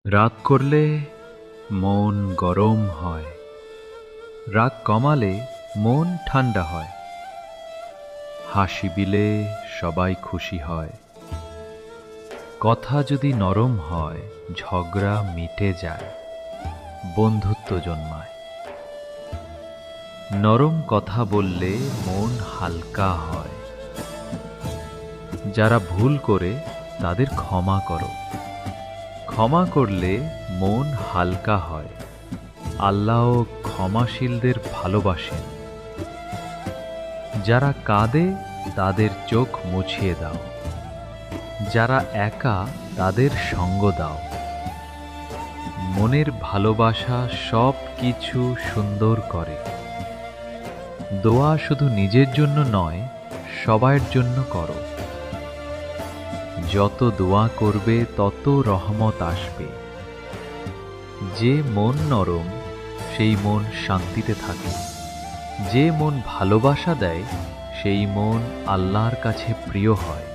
রাগ করলে মন গরম হয়, রাগ কমালে মন ঠান্ডা হয়। হাসি দিলে সবাই খুশি হয়, কথা যদি নরম হয় ঝগড়া মিটে যায়, বন্ধুত্ব জন্মায়। নরম কথা বললে মন হালকা হয়। যারা ভুল করে তাদের ক্ষমা করো, ক্ষমা করলে মন হালকা হয়। আল্লাহ ক্ষমাশীলদের ভালোবাসেন। যারা কাঁদে তাদের চোখ মুছিয়ে দাও, যারা একা তাদের সঙ্গ দাও। মনের ভালোবাসা সব কিছু সুন্দর করে। দোয়া শুধু নিজের জন্য নয়, সবার জন্য করো। যত দোয়া করবে তত রহমত আসবে। যে মন নরম সেই মন শান্তিতে থাকে। যে মন ভালোবাসা দেয় সেই মন আল্লাহর কাছে প্রিয় হয়।